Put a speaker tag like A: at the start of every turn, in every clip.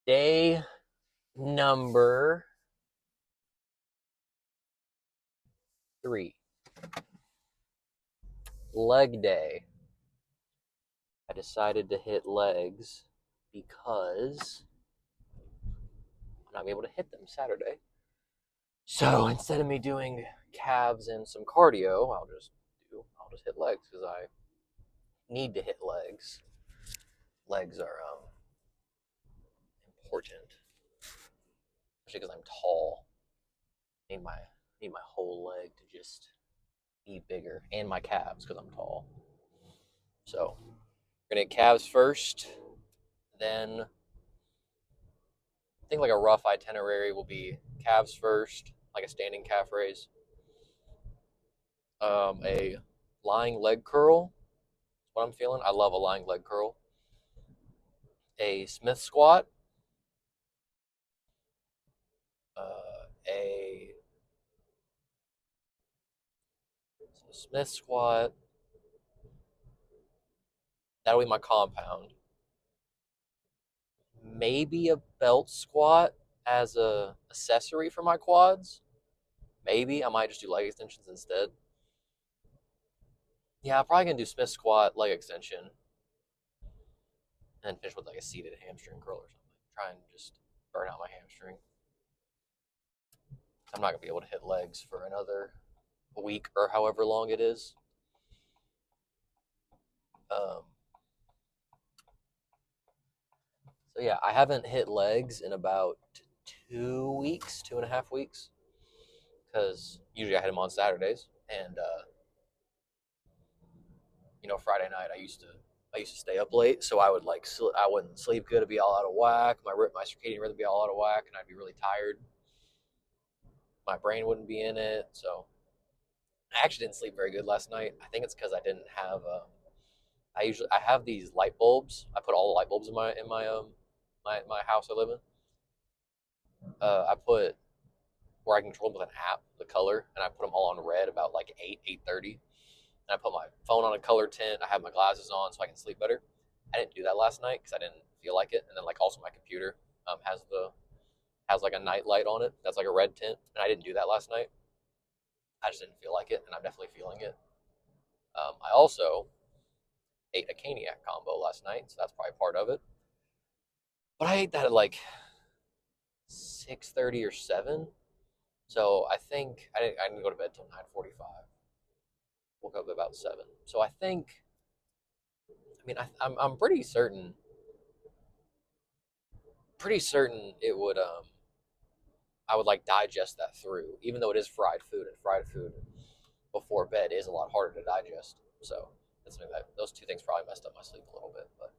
A: Day number 3, leg day. I decided to hit legs because I'm not able to hit them Saturday. So instead of me doing calves and some cardio, I'll just hit legs because I need to hit legs. Legs are important, especially because I'm tall. I need my whole leg to just be bigger, and my calves because I'm tall. So we're gonna hit calves first, then I think like a rough itinerary will be calves first, like a standing calf raise, a lying leg curl. That's what I'm feeling. I love a lying leg curl. A Smith squat, a Smith squat. That'll be my compound. Maybe a belt squat as a accessory for my quads. Maybe I might just do leg extensions instead. Yeah, I'm probably gonna do Smith squat, leg extension, and finish with like a seated hamstring curl or something. Try and just burn out my hamstring. I'm not gonna be able to hit legs for another week or however long it is. Um, so yeah, I haven't hit legs in about 2 weeks, 2.5 weeks, because usually I hit them on Saturdays, and Friday night I used to stay up late, so I wouldn't sleep good, it'd be all out of whack. My circadian rhythm would be all out of whack, and I'd be really tired. My brain wouldn't be in it, so I actually didn't sleep very good last night. I think it's because I didn't have. I have these light bulbs. I put all the light bulbs in my house I live in. I put where I control them with an app, the color, and I put them all on red about like 8:30. And I put my phone on a color tint. I have my glasses on so I can sleep better. I didn't do that last night because I didn't feel like it. And then like also my computer has like a night light on it that's like a red tint, and I didn't do that last night. I just didn't feel like it, and I'm definitely feeling it. I also ate a caniac combo last night, so that's probably part of it. But I ate that at like 6:30 or 7. So I think I didn't go to bed till 9:45. Woke up at about 7. So I think, I'm pretty certain it would I would like digest that through, even though it is fried food, and fried food before bed is a lot harder to digest. So those two things probably messed up my sleep a little bit, but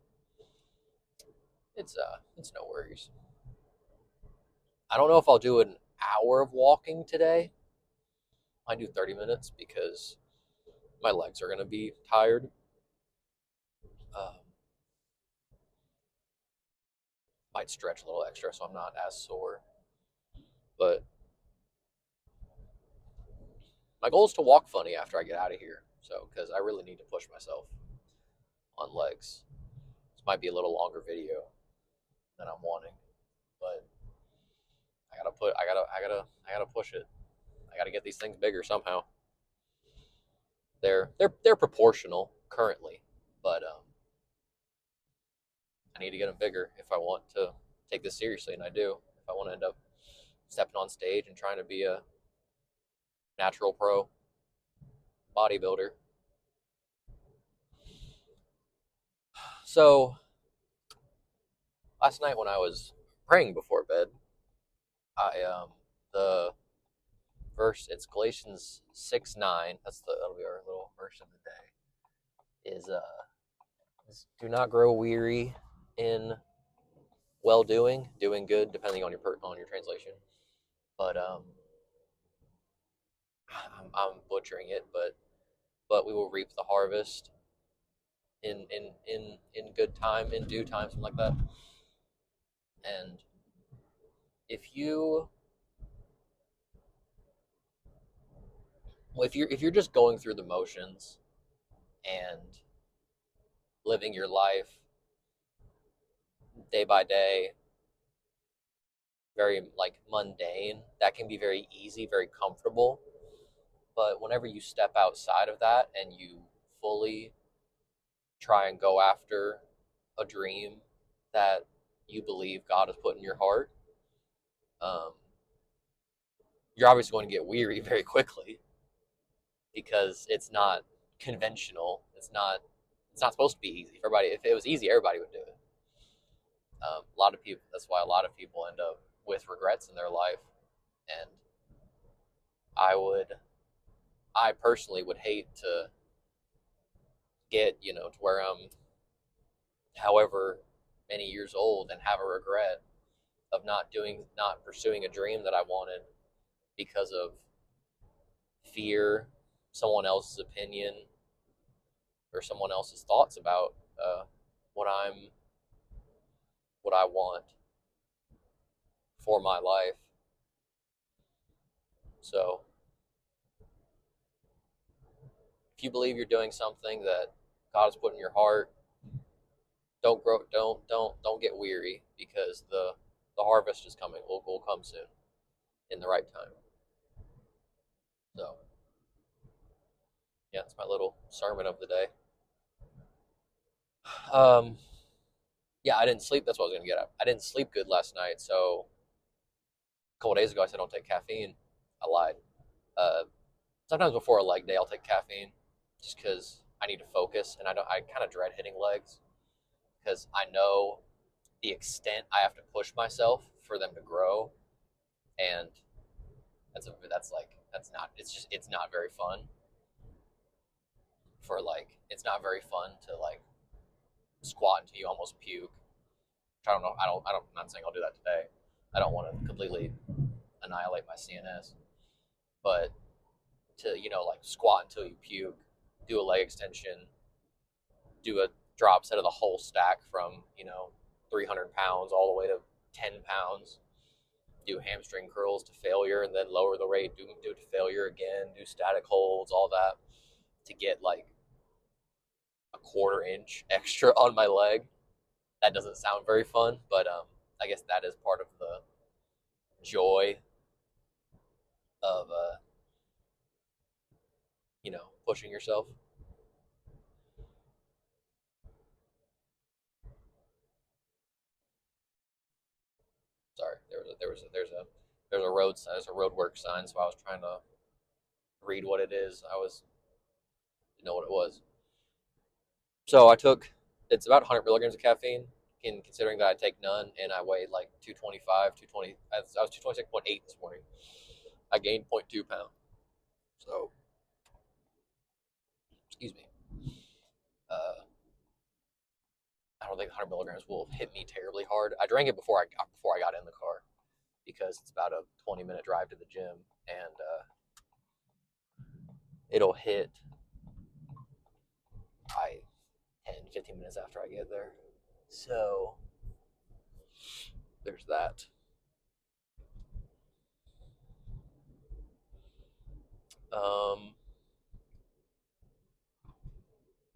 A: it's no worries. I don't know if I'll do an hour of walking today. I do 30 minutes because my legs are gonna be tired. Um, might stretch a little extra so I'm not as sore. But my goal is to walk funny after I get out of here. So because I really need to push myself on legs. This might be a little longer video than I'm wanting, but I gotta push it. I gotta get these things bigger somehow. They're proportional currently, but I need to get them bigger if I want to take this seriously, and I do. If I want to end up stepping on stage and trying to be a natural pro bodybuilder. So last night when I was praying before bed, I the verse, it's Galatians 6:9. That'll be our little verse of the day. Is do not grow weary in well doing good, depending on your translation. But I'm butchering it, but we will reap the harvest in good time, in due time, something like that. And if you if you're just going through the motions and living your life day by day, very like mundane. That can be very easy, very comfortable. But whenever you step outside of that and you fully try and go after a dream that you believe God has put in your heart, um, you're obviously going to get weary very quickly because it's not conventional. It's not supposed to be easy for everybody. If it was easy, everybody would do it. A lot of people. That's why a lot of people end up with regrets in their life. And I would, I personally would hate to get to where I'm however many years old and have a regret of not pursuing a dream that I wanted because of fear, someone else's opinion, or someone else's thoughts about what I'm what I want for my life. So if you believe you're doing something that God has put in your heart, don't get weary because the harvest is coming. Will come soon in the right time. So yeah, it's my little sermon of the day. Um, yeah, I didn't sleep. That's what I was gonna get at. I didn't sleep good last night. So a couple days ago, I said don't take caffeine. I lied. Uh, Sometimes before a leg day, I'll take caffeine just because I need to focus, and I kind of dread hitting legs because I know the extent I have to push myself for them to grow, and it's not very fun it's not very fun to like squat until you almost puke. I don't know. I'm not saying I'll do that today. I don't want to completely annihilate my CNS, but to like squat until you puke, do a leg extension, do a drop set of the whole stack from 300 pounds all the way to 10 pounds, do hamstring curls to failure, and then lower the rate, do it to failure again, do static holds, all that to get like a quarter inch extra on my leg. That doesn't sound very fun, but I guess that is part of the joy of pushing yourself. Sorry, there's a road work sign, so I was trying to read what it is. I was didn't know what it was. So I took it's about 100 milligrams of caffeine. In considering that I take none and I weighed like 225, 220. I was 226.8 this morning. I gained 0.2 pounds. So excuse me. Uh, I don't think 100 milligrams will hit me terribly hard. I drank it before I got in the car because it's about a 20-minute drive to the gym, and it'll hit by 10, 15 minutes after I get there. So there's that. Um,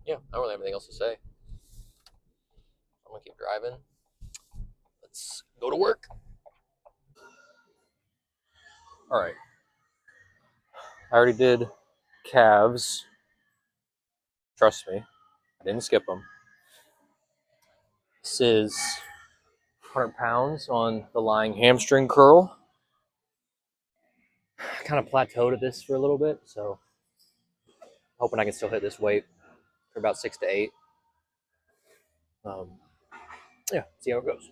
A: yeah, I don't really have anything else to say. I'm gonna keep driving. Let's go to work. All right. I already did calves. Trust me, I didn't skip them. This is 100 pounds on the lying hamstring curl. I kind of plateaued at this for a little bit, so hoping I can still hit this weight for about 6 to 8. Um, yeah, see how it goes.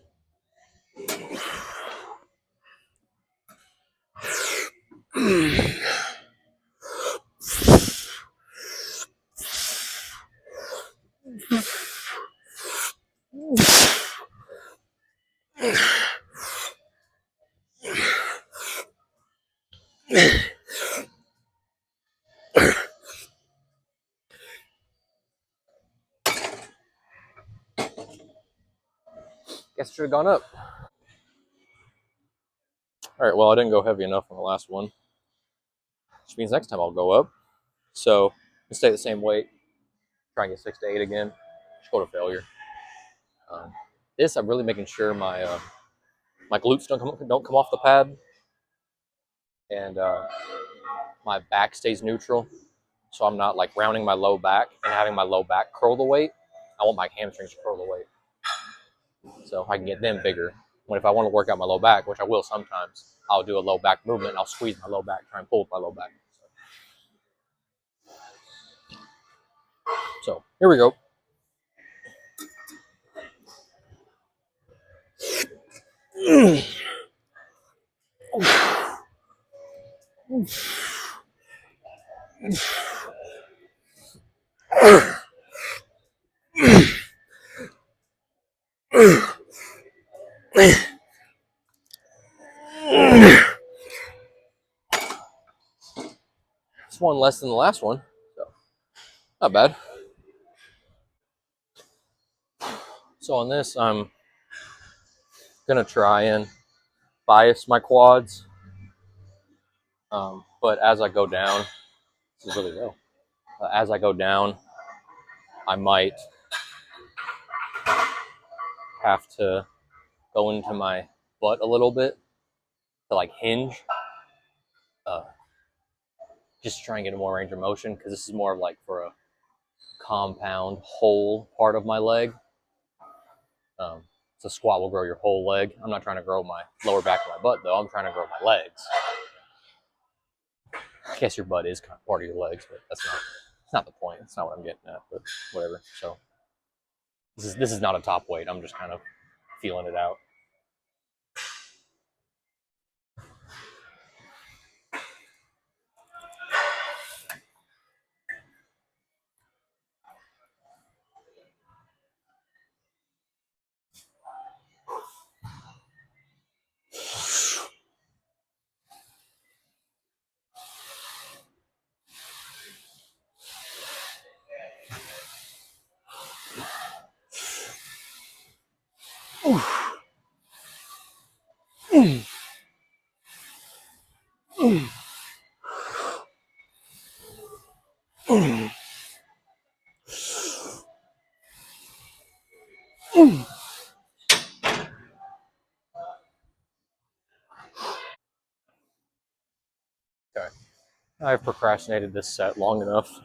A: Guess I should have gone up. All right, well, I didn't go heavy enough on the last one, which means next time I'll go up. So stay the same weight, try and get 6 to 8 again, just go to failure. This, I'm really making sure my my glutes don't come off the pad, and my back stays neutral. So I'm not like rounding my low back and having my low back curl the weight. I want my hamstrings to curl the weight, so I can get them bigger. When if I want to work out my low back, which I will sometimes, I'll do a low back movement and I'll squeeze my low back, try and pull with my low back. So here we go. It's one less than the last one, so not bad. So on this, I'm gonna try and bias my quads, but as I go down, this is really low. As I go down, I might have to go into my butt a little bit to like hinge, just to try and get more range of motion, because this is more of like for a compound whole part of my leg. So squat will grow your whole leg. I'm not trying to grow my lower back of my butt though. I'm trying to grow my legs. I guess your butt is kind of part of your legs, but that's not the point. It's not what I'm getting at, but whatever. So this is not a top weight. I'm just kind of feeling it out. Okay, I've procrastinated this set long enough.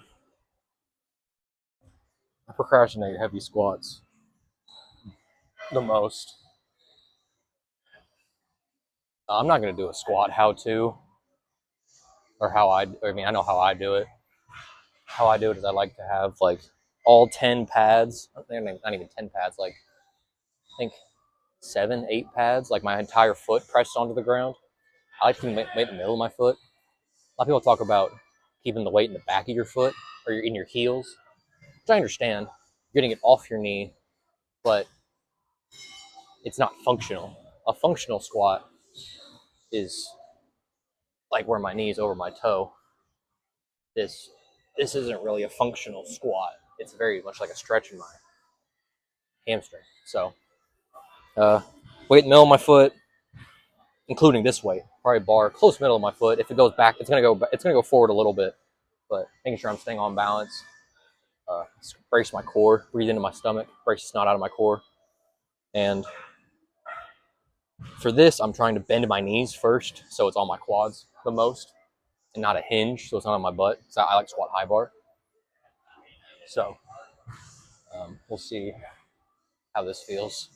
A: I procrastinate heavy squats the most. I'm not going to do a squat how-to, or I mean, I know how I do it. How I do it is I like to have like all 10 pads, not even 10 pads, like I think 7, 8 pads, like my entire foot pressed onto the ground. I like to keep the middle of my foot. A lot of people talk about keeping the weight in the back of your foot or in your heels, which I understand. You're getting it off your knee, but it's not functional. A functional squat is like where my knee is over my toe. This isn't really a functional squat. It's very much like a stretch in my hamstring. So, weight in the middle of my foot, including this weight, probably bar close middle of my foot. If it goes back, it's gonna go forward a little bit, but making sure I'm staying on balance. Brace my core, breathe into my stomach, brace the snot out of my core. And for this, I'm trying to bend my knees first, so it's on my quads the most, and not a hinge, so it's not on my butt. So I like to squat high bar. So we'll see how this feels.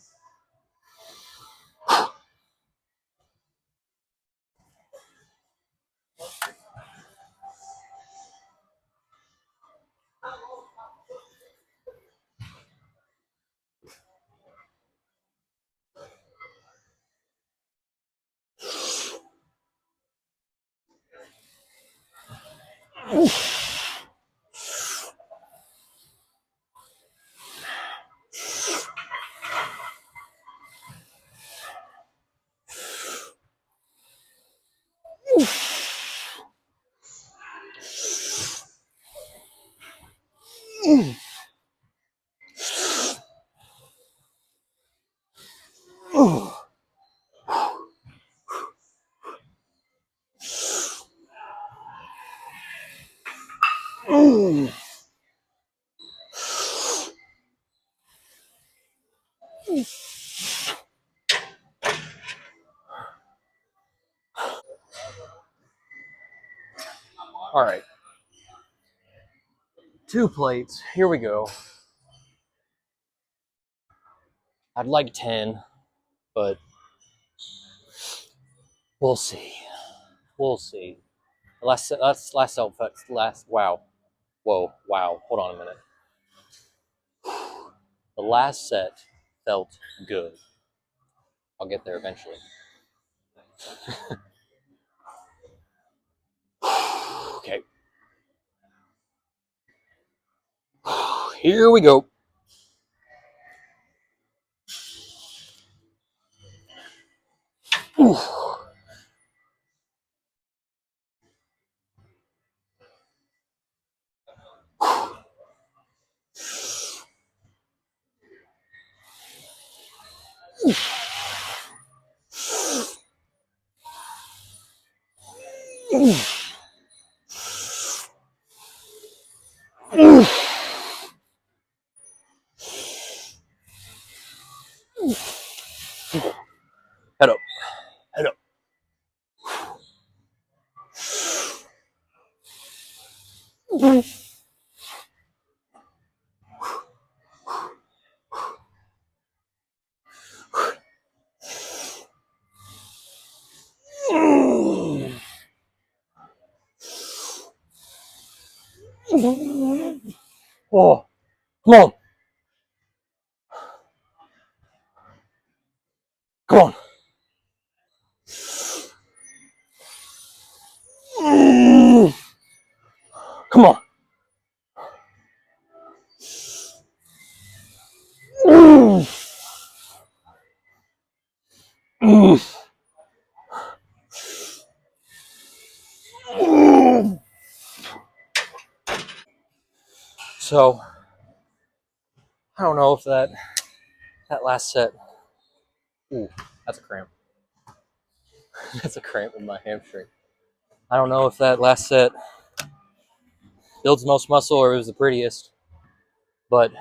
A: All right. 2 plates. Here we go. I'd like 10, but we'll see. We'll see. Last wow. Whoa, wow. Hold on a minute. The last set felt good. I'll get there eventually. Okay. Here we go. Head up. Head up. Oh, come on. Come on. Come on. So, I don't know if that last set. Ooh, that's a cramp. That's a cramp in my hamstring. I don't know if that last set builds the most muscle or it was the prettiest, but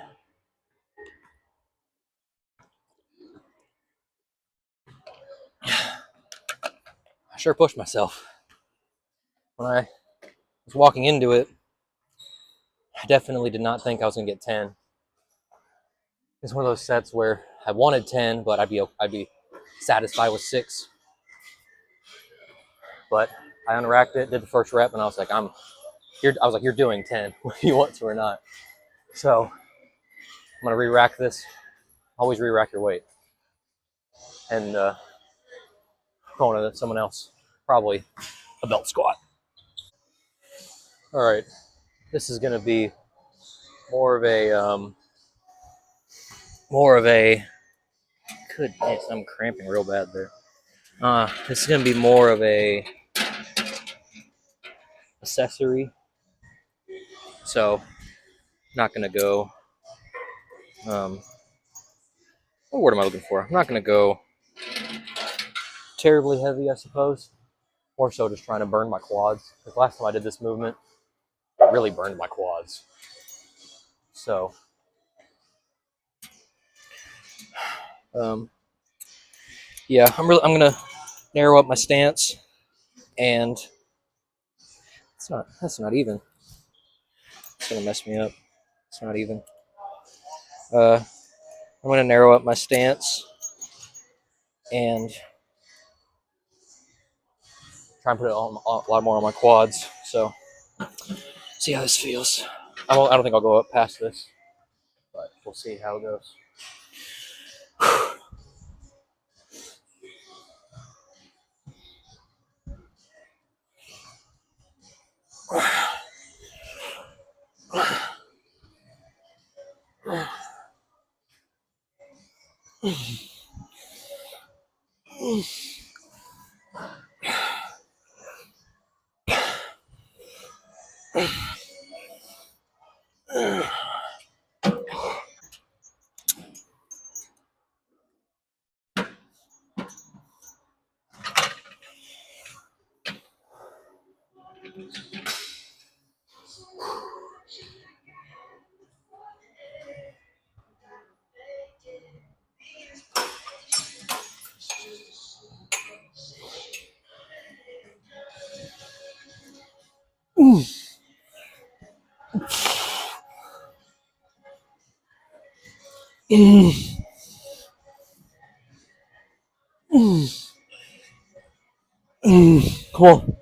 A: I sure pushed myself. When I was walking into it, I definitely did not think I was going to get 10. It's one of those sets where I wanted 10, but I'd be satisfied with 6. But I unracked it, did the first rep, and I was like, you're doing 10, whether you want to or not. So I'm gonna re-rack this. Always re-rack your weight, and going to someone else, probably a belt squat. All right, this is gonna be more of a. Goodness, I'm cramping real bad there. This is gonna be more of a accessory. So, not gonna go. What word am I looking for? I'm not gonna go terribly heavy, I suppose. More so, just trying to burn my quads. Because last time I did this movement, it really burned my quads. So, yeah, I'm gonna narrow up my stance, and that's not even. It's gonna mess me up. It's not even. I'm gonna narrow up my stance and try and put it on a lot more on my quads. So, see how this feels. I don't think I'll go up past this, but we'll see how it goes. Cool.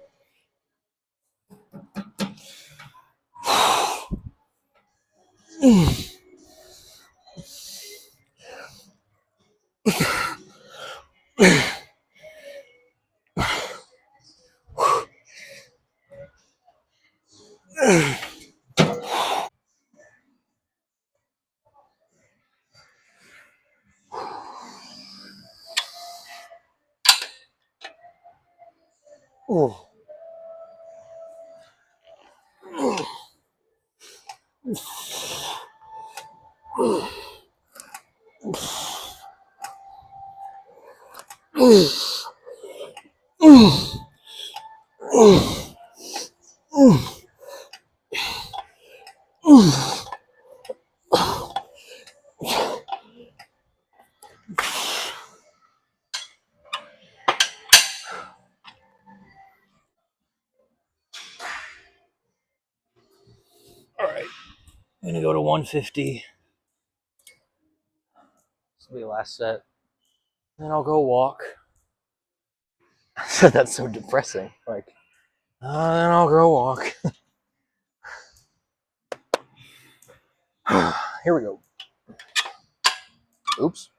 A: Oh. All right, I'm gonna go to 150. This will be the last set. Then I'll go walk. That's so depressing. Like, then I'll go walk. Here we go. Oops.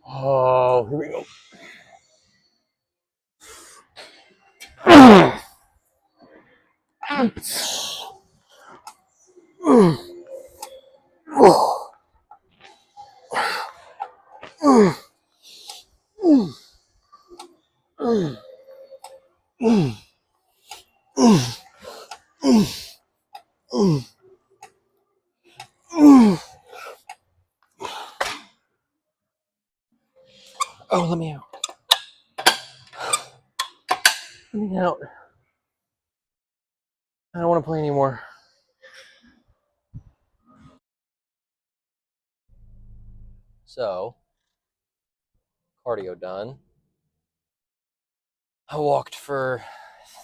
A: Oh, here we go. Oh, let me out. Let me out. I don't want to play anymore. So, cardio done. I walked for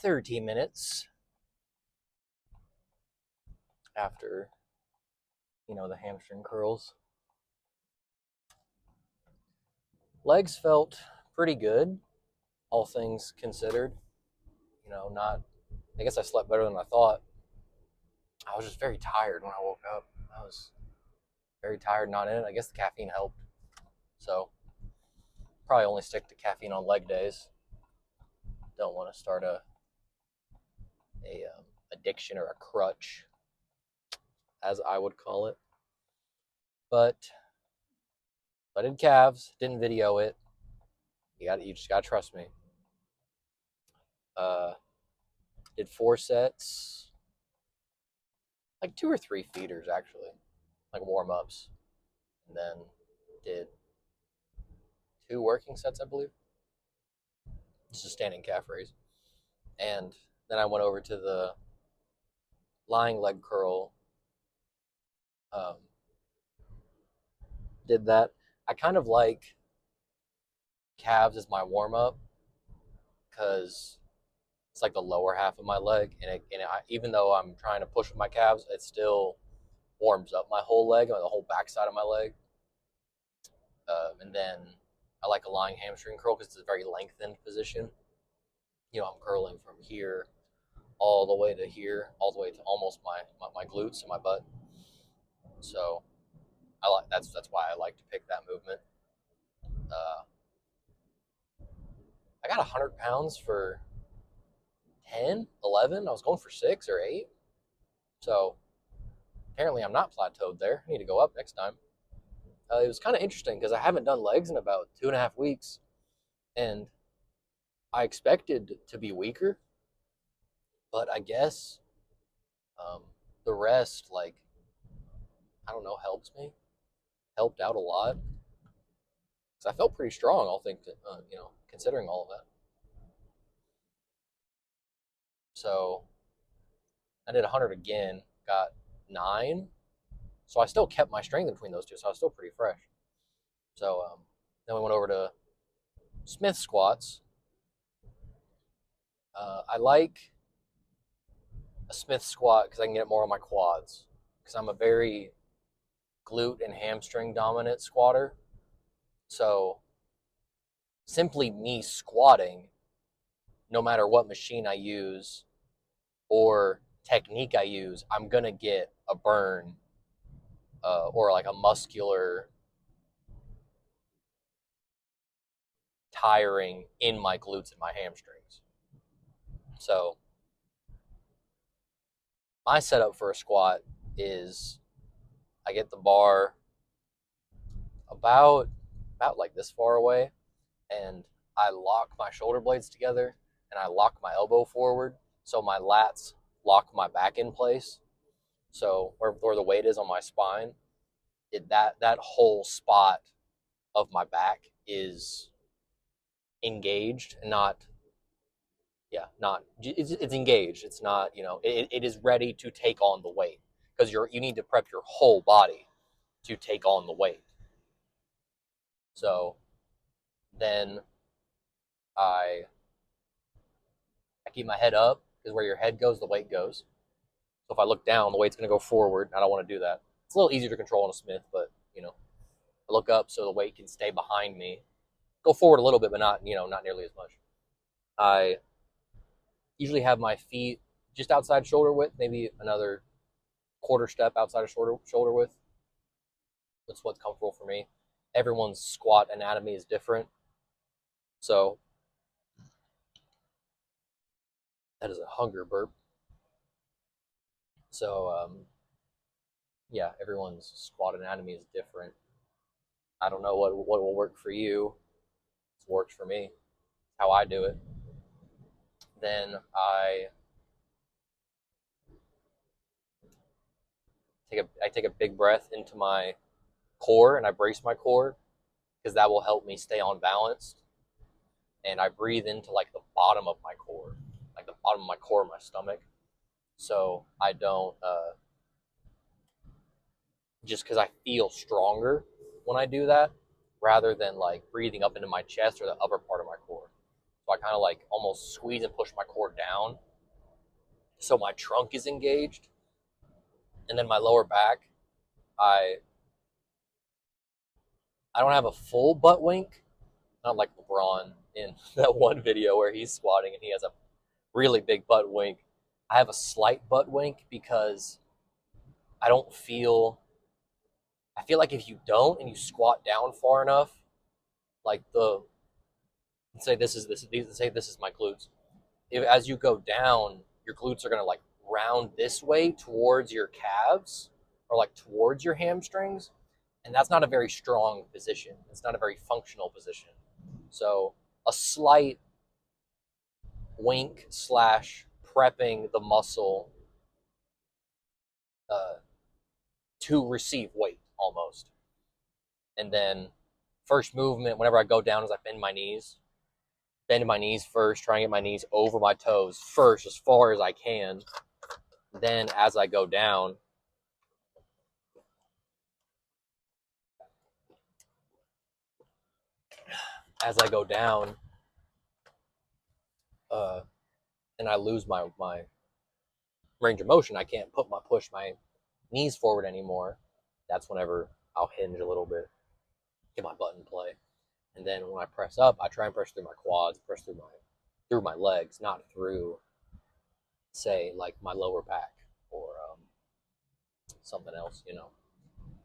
A: 30 minutes after, the hamstring curls. Legs felt pretty good, all things considered. I guess I slept better than I thought. I was just very tired when I woke up. I was very tired, not in it. I guess the caffeine helped. So, probably only stick to caffeine on leg days. Don't want to start a addiction or a crutch, as I would call it. But I did calves, didn't video it. You just gotta trust me. Did 4 sets, like 2 or 3 feeders actually, like warm ups, and then did 2 working sets, I believe. Just a standing calf raise, and then I went over to the lying leg curl. Did that. I kind of like calves as my warm up because it's like the lower half of my leg, and even though I'm trying to push with my calves, it still warms up my whole leg, or the whole backside of my leg. And then I like a lying hamstring curl because it's a very lengthened position. I'm curling from here all the way to here, all the way to almost my glutes and my butt. So that's why I like to pick that movement. I got 100 pounds for 10, 11. I was going for 6 or 8. So apparently I'm not plateaued there. I need to go up next time. It was kind of interesting because I haven't done legs in about 2.5 weeks, and I expected to be weaker, but I guess the rest, like, I don't know, helped out a lot. Because I felt pretty strong, I'll think, considering all of that. So I did 100 again, got 9. So I still kept my strength in between those two, so I was still pretty fresh. So then we went over to Smith squats. I like a Smith squat because I can get more on my quads. because I'm a very glute and hamstring dominant squatter. So simply me squatting, no matter what machine I use or technique I use, I'm going to get a burn or like a muscular tiring in my glutes and my hamstrings. So my setup for a squat is I get the bar about like this far away, and I lock my shoulder blades together and I lock my elbow forward so my lats lock my back in place. So where the weight is on my spine, that whole spot of my back is engaged and not it's engaged. It's not, it is ready to take on the weight, because you need to prep your whole body to take on the weight. So then I keep my head up, because where your head goes, the weight goes. So if I look down, the weight's going to go forward. I don't want to do that. It's a little easier to control on a Smith, but I look up so the weight can stay behind me. Go forward a little bit, but not nearly as much. I usually have my feet just outside shoulder width, maybe another quarter step outside of shoulder width. That's what's comfortable for me. Everyone's squat anatomy is different. So that is a hunger burp. So yeah, everyone's squat anatomy is different. I don't know what will work for you. It's worked for me. How I do it. Then I take a big breath into my core, and I brace my core, because that will help me stay on balance. And I breathe into like the bottom of my core, like the bottom of my core, my stomach, so I don't just because I feel stronger when I do that, rather than like breathing up into my chest or the upper part of my core. So I kind of like almost squeeze and push my core down so my trunk is engaged. And then my lower back, I don't have a full butt wink, not like LeBron in that one video where he's squatting and he has a really big butt wink. I have a slight butt wink because I feel like if you don't and you squat down far enough, like say this is my glutes. As you go down, your glutes are gonna like round this way towards your calves or like towards your hamstrings, and that's not a very strong position. It's not a very functional position. So a slight wink slash prepping the muscle uh, to receive weight almost. And then first movement, whenever I go down, is I bend my knees. Bend my knees first, try and get my knees over my toes first as far as I can. Then as I go down, and I lose my range of motion, I can't push my knees forward anymore. That's whenever I'll hinge a little bit, get my butt in play. And then when I press up, I try and press through my quads, press through my legs, not through, say, like my lower back or something else,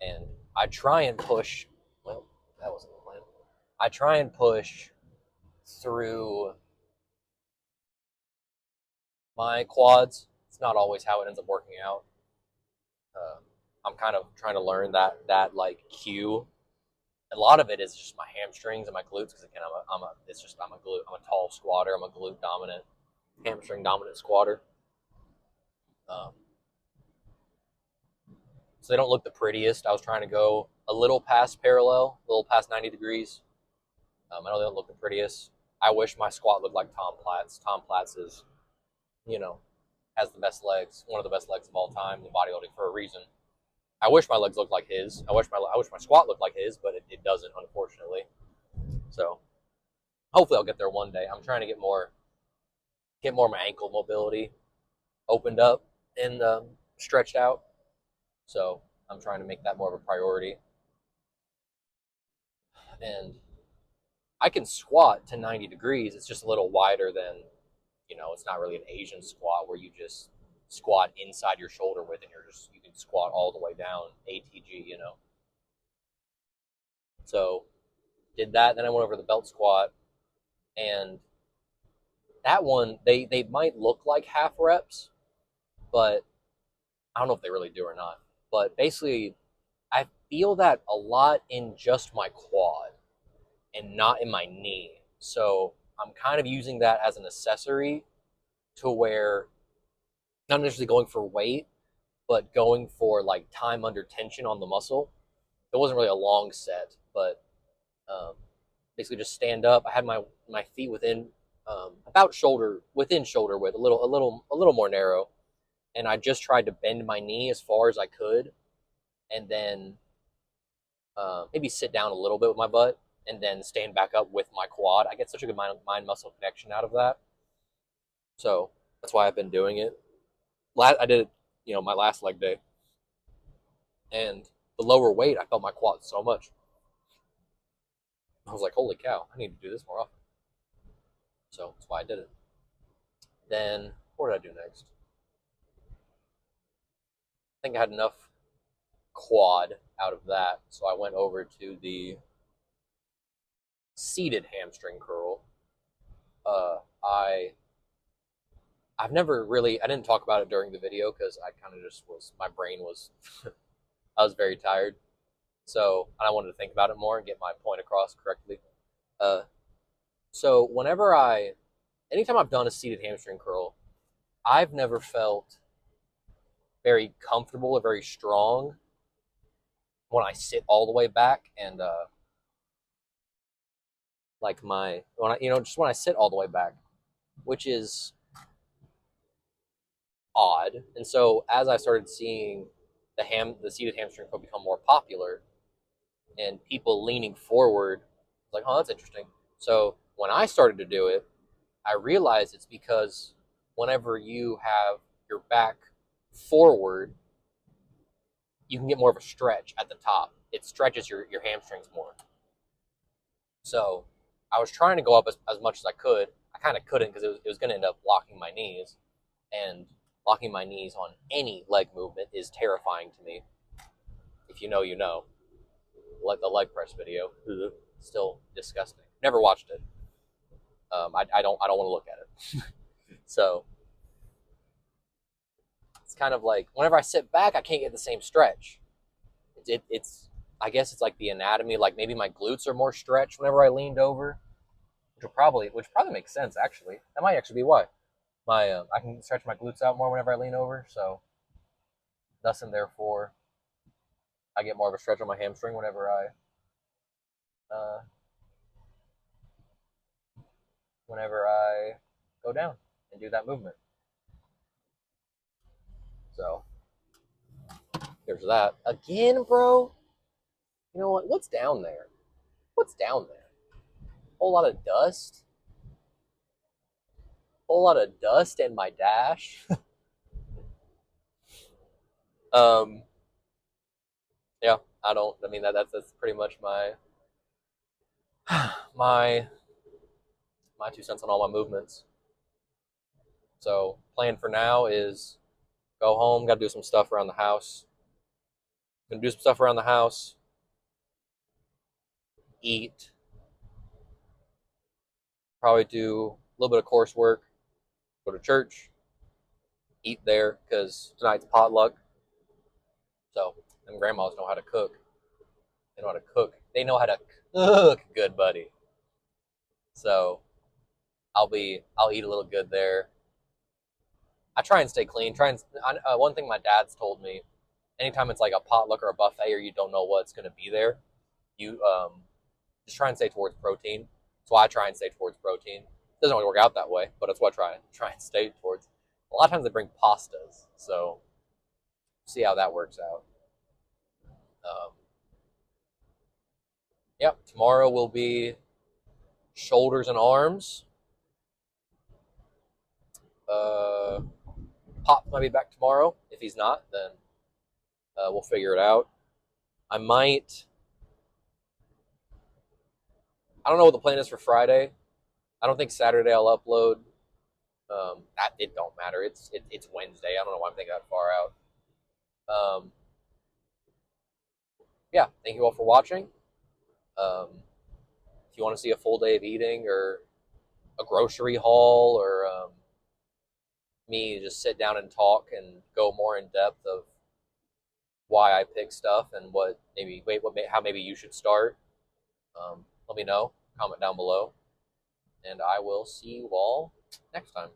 A: And I try and push. Well, that wasn't the plan. I try and push through my quads. It's not always how it ends up working out. I'm kind of trying to learn that like cue. A lot of it is just my hamstrings and my glutes, because again, I'm a tall squatter. I'm a glute dominant, hamstring dominant squatter. Um, so they don't look the prettiest. I was trying to go a little past parallel, a little past 90 degrees. I know they don't look the prettiest. I wish my squat looked like Tom Platz. Tom Platz is, has the best legs, one of the best legs of all time in bodybuilding for a reason. I wish my legs looked like his. I wish my squat looked like his, but it doesn't, unfortunately. So hopefully I'll get there one day. I'm trying to get more of my ankle mobility opened up and stretched out. So I'm trying to make that more of a priority. And I can squat to 90 degrees. It's just a little wider than, it's not really an Asian squat where you just squat inside your shoulder width and you can squat all the way down ATG. So did that. Then I went over the belt squat, and that one, they might look like half reps, but I don't know if they really do or not. But basically, I feel that a lot in just my quad and not in my knee. So I'm kind of using that as an accessory to where not necessarily going for weight, but going for like time under tension on the muscle. It wasn't really a long set, but um, basically just stand up. I had my feet within about within shoulder width, a little more narrow, and I just tried to bend my knee as far as I could, and then maybe sit down a little bit with my butt, and then stand back up with my quad. I get such a good mind muscle connection out of that, so that's why I've been doing it. I did it, my last leg day, and the lower weight, I felt my quad so much. I was like, holy cow, I need to do this more often. So that's why I did it. Then what did I do next? I think I had enough quad out of that, so I went over to the seated hamstring curl. I've never really, I didn't talk about it during the video because I kind of just my brain was, I was very tired. So I wanted to think about it more and get my point across correctly. Uh, so anytime I've done a seated hamstring curl, I've never felt very comfortable or very strong when I sit all the way back and like just when I sit all the way back, which is odd. And so as I started seeing the seated hamstring curl become more popular and people leaning forward, like, oh, that's interesting. So when I started to do it, I realized it's because whenever you have your back forward, you can get more of a stretch at the top. It stretches your hamstrings more. So I was trying to go up as much as I could. I kind of couldn't because it was going to end up locking my knees. And locking my knees on any leg movement is terrifying to me. If you know, you know. Like the leg press video, still disgusting. Never watched it. I don't want to look at it. So it's kind of like whenever I sit back, I can't get the same stretch. It's I guess it's like the anatomy. Like maybe my glutes are more stretched whenever I leaned over, which probably makes sense actually. That might actually be why I can stretch my glutes out more whenever I lean over. So thus and therefore, I get more of a stretch on my hamstring uh, whenever I go down and do that movement. So there's that. Again, bro. You know what? What's down there? What's down there? Whole lot of dust. Whole lot of dust in my dash. um, yeah, I mean that's pretty much my my my 2 cents on all my movements. So plan for now is go home. Got to do some stuff around the house. Gonna do some stuff around the house. Eat. Probably do a little bit of coursework. Go to church. Eat there because tonight's potluck. So them grandmas know how to cook. They know how to cook. They know how to cook good, buddy. So I'll eat a little good there. I try and stay clean. One thing my dad's told me: anytime it's like a potluck or a buffet, or you don't know what's going to be there, you just try and stay towards protein. So I try and stay towards protein. It doesn't always work out that way, but that's what I try and stay towards. A lot of times they bring pastas, so see how that works out. Um, yep, tomorrow will be shoulders and arms. Pop might be back tomorrow. If he's not, then We'll figure it out. I might. I don't know what the plan is for Friday. I don't think Saturday I'll upload. It don't matter. It's Wednesday. I don't know why I'm thinking that far out. Yeah, thank you all for watching. If you want to see a full day of eating or a grocery haul or me just sit down and talk and go more in depth of why I pick stuff and how maybe you should start, let me know. Comment down below, and I will see you all next time.